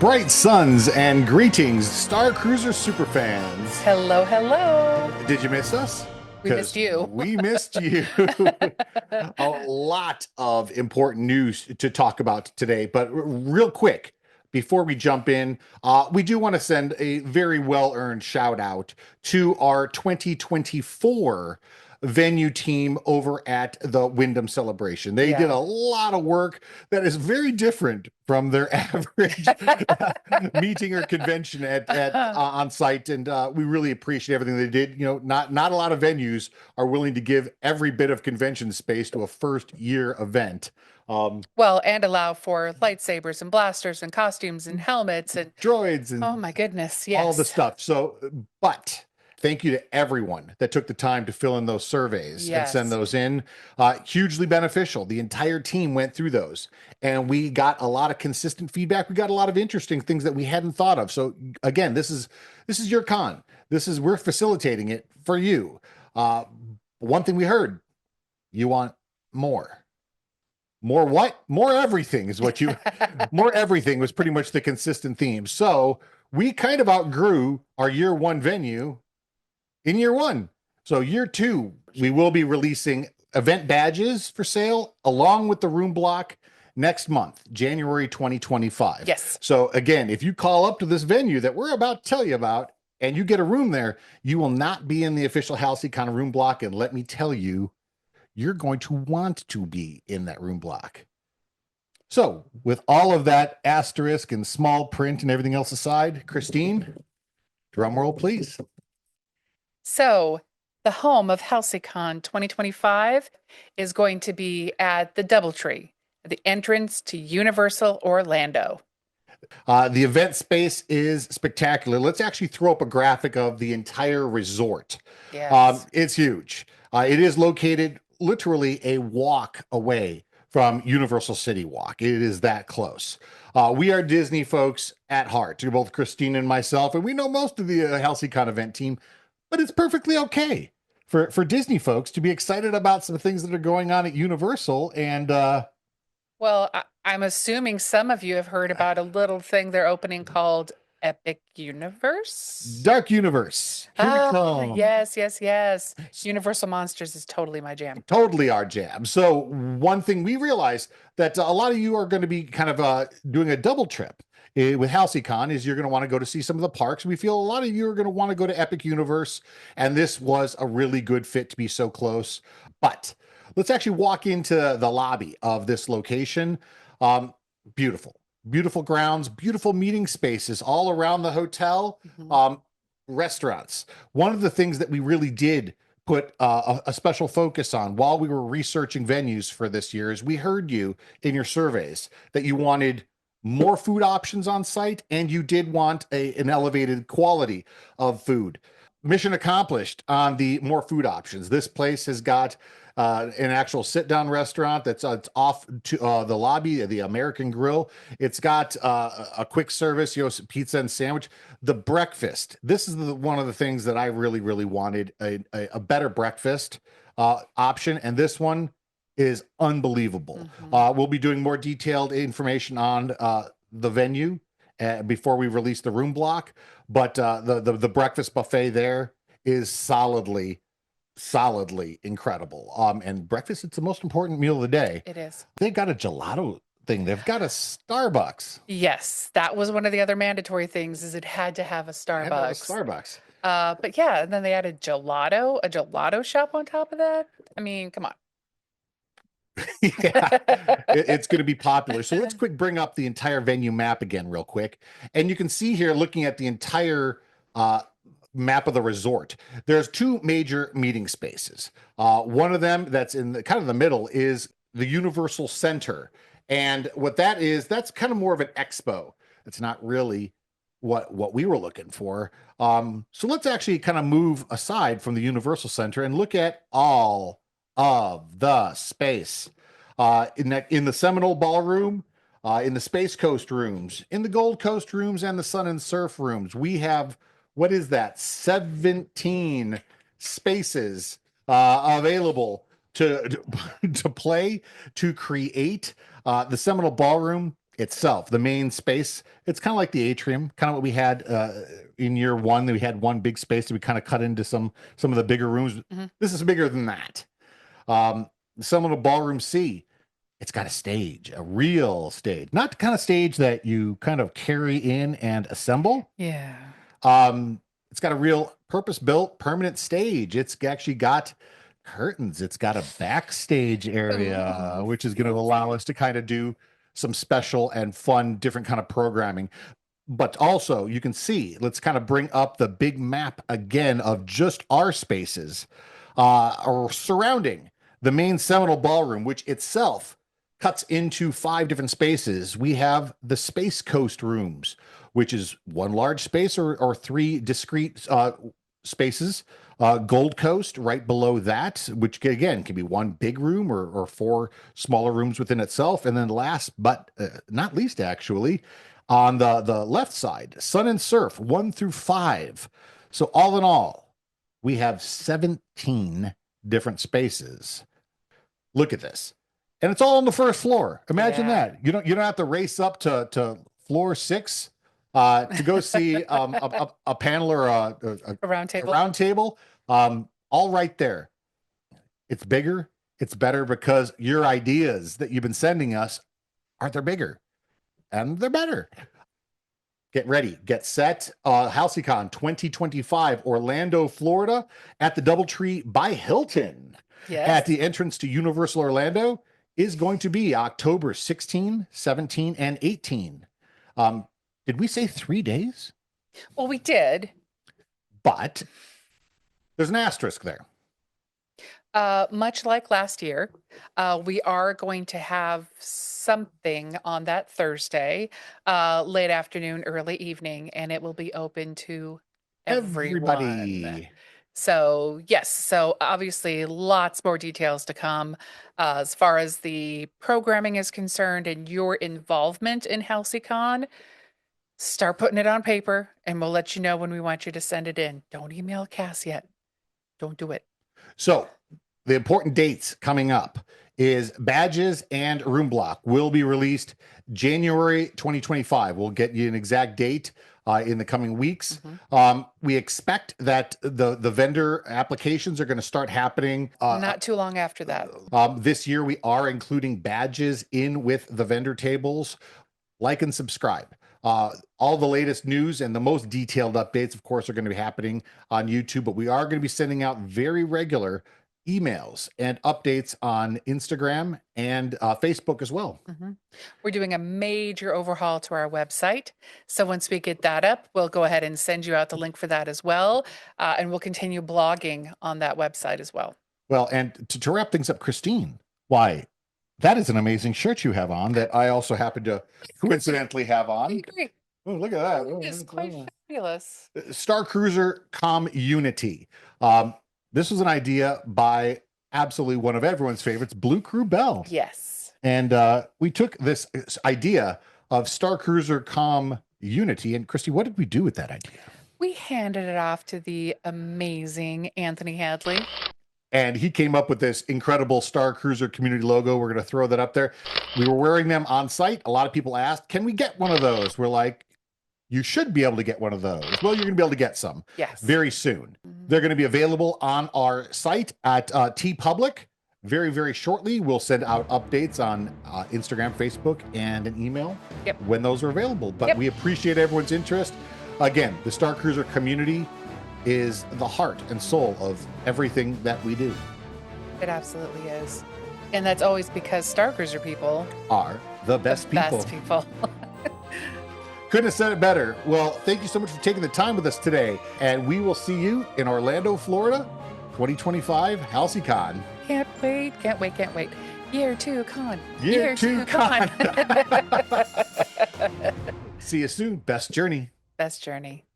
Bright suns and greetings, Star Cruiser superfans. Hello, hello. Did you miss us? We missed Because you. we missed you. A lot of important news to talk about today, but real quick, before we jump in, we do want to send a very well-earned shout out to our 2024 venue team over at the Wyndham Celebration. They did a lot of work that is very different from their average meeting or convention at on site, and we really appreciate everything they did. You know, not a lot of venues are willing to give every bit of convention space to a first year event. Well, and allow for lightsabers and blasters and costumes and helmets and Droids and oh my goodness, all the yes. stuff. So, but thank you to everyone that took the time to fill in those surveys and send Yes. those in. Hugely beneficial. The entire team went through those, and we got a lot of consistent feedback. We got a lot of interesting things that we hadn't thought of. So, again, this is your con. We're facilitating it for you. One thing we heard, you want more. More what? More everything is what you, more everything was pretty much the consistent theme. So we kind of outgrew our year one venue in year one. So year two, we will be releasing event badges for sale along with the room block next month, January 2025. Yes. So again, if you call up to this venue that we're about to tell you about and you get a room there, you will not be in the official Halcy-Con room block. And let me tell you, you're going to want to be in that room block. So, with all of that asterisk and small print and everything else aside, Kristine, drum roll, please. So, the home of Halcy-Con 2025 is going to be at the Doubletree, the entrance to Universal Orlando. The event space is spectacular. Let's actually throw up a graphic of the entire resort. Yes. It's huge. It is located literally a walk away from Universal City Walk. It is that close. We are Disney folks at heart, both Kristine and myself, and we know most of the Halcy-Con event team, but it's perfectly okay for Disney folks to be excited about some things that are going on at Universal. And Well, I'm assuming some of you have heard about a little thing they're opening called Epic Universe. Dark Universe. Here we come. Yes, yes, yes. Universal Monsters is totally my jam. Totally our jam. So one thing we realized that a lot of you are going to be kind of doing a double trip with Halcy-Con is you're going to want to go to see some of the parks. We feel a lot of you are going to want to go to Epic Universe, and this was a really good fit to be so close. But let's actually walk into the lobby of this location. Beautiful. Beautiful grounds, beautiful meeting spaces all around the hotel, restaurants. One of the things that we really did put a special focus on while we were researching venues for this year is we heard you in your surveys that you wanted more food options on site and you did want an elevated quality of food. Mission accomplished on the more food options. This place has got an actual sit-down restaurant that's off to the lobby, the American Grill. It's got a quick service, pizza and sandwich. The breakfast. This is one of the things that I really, really wanted, a better breakfast option, and this one is unbelievable. We'll be doing more detailed information on the venue before we release the room block, but the breakfast buffet there is solidly incredible. And breakfast, it's the most important meal of the day. It is. They've got a gelato thing. They've got a Starbucks. Yes, that was one of the other mandatory things is it had to have a Starbucks. But yeah, and then they added a gelato shop on top of that. I mean, come on. Yeah, it's going to be popular. So let's bring up the entire venue map again real quick. And you can see here, looking at the entire map of the resort, there's two major meeting spaces. One of them that's in the kind of the middle is the Universal Center. And what that is, that's kind of more of an expo. It's not really what we were looking for. So let's actually kind of move aside from the Universal Center and look at all of the space in the Seminole Ballroom, in the Space Coast rooms, in the Gold Coast rooms, and the Sun and Surf rooms. We have, what is that, 17 spaces available to play, to create. The Seminole Ballroom itself, the main space, it's kind of like the atrium, kind of what we had in year one. We had one big space that we kind of cut into some of the bigger rooms. This is bigger than that. Some of the ballroom C, it's got a stage, a real stage, not the kind of stage that you kind of carry in and assemble. Yeah. It's got a real purpose-built permanent stage. It's actually got curtains. It's got a backstage area, Ooh, which is going to allow us to kind of do some special and fun, different kind of programming. But also, you can see, let's kind of bring up the big map again of just our spaces or surrounding the main Seminole Ballroom, which itself cuts into 5 different spaces. We have the Space Coast rooms, which is one large space or 3 discrete spaces. Gold Coast right below that, which again can be one big room or 4 smaller rooms within itself. And then last but not least, actually, on the left side, Sun and Surf 1 through 5. So all in all, we have 17 different spaces. Look at this. And it's all on the first floor. Imagine that. You don't have to race up to floor 6 to go see a panel or a round table. All right there. It's bigger. It's better because your ideas that you've been sending us they're bigger and they're better. Get ready, get set. Halcy-Con 2025, Orlando, Florida, at the DoubleTree by Hilton. Yes. At the entrance to Universal Orlando is going to be October 16, 17, and 18. Did we say 3 days? Well, we did. But there's an asterisk there. Much like last year, we are going to have something on that Thursday, late afternoon, early evening, and it will be open to everyone. Everybody. So yes, so obviously lots more details to come as far as the programming is concerned and your involvement in Halcy-Con. Start putting it on paper and we'll let you know when we want you to send it in. Don't email Cass yet. Don't do it. So the important dates coming up is badges and room block will be released January 2025. We'll get you an exact date in the coming weeks. We expect that the vendor applications are going to start happening not too long after that. This year we are including badges in with the vendor tables. Like and subscribe. All the latest news and the most detailed updates, of course, are going to be happening on YouTube, but we are going to be sending out very regular emails and updates on Instagram and Facebook as well. We're doing a major overhaul to our website. So once we get that up, we'll go ahead and send you out the link for that as well. And we'll continue blogging on that website as well. Well, and to wrap things up, Kristine, why? That is an amazing shirt you have on that I also happen to coincidentally have on. Great. Oh, look at that. It's quite fabulous. Star Cruiser Community. This was an idea by absolutely one of everyone's favorites, Blue Crew Bell. Yes. And we took this idea of Star Cruiser Unity. And Christy, what did we do with that idea? We handed it off to the amazing Anthony Hadley. And he came up with this incredible Star Cruiser community logo. We're going to throw that up there. We were wearing them on site. A lot of people asked, can we get one of those? We're like, you should be able to get one of those. Well, you're going to be able to get some very soon. They're going to be available on our site at TeePublic very, very shortly. We'll send out updates on Instagram, Facebook, and an email when those are available. But we appreciate everyone's interest. Again, the Star Cruiser community is the heart and soul of everything that we do. It absolutely is. And that's always because Star Cruiser people are the best people. Best people. Couldn't have said it better. Well, thank you so much for taking the time with us today. And we will see you in Orlando, Florida, 2025 Halcy-Con. Can't wait, can't wait, can't wait. Year 2 con. Year 2 con. See you soon. Best journey. Best journey.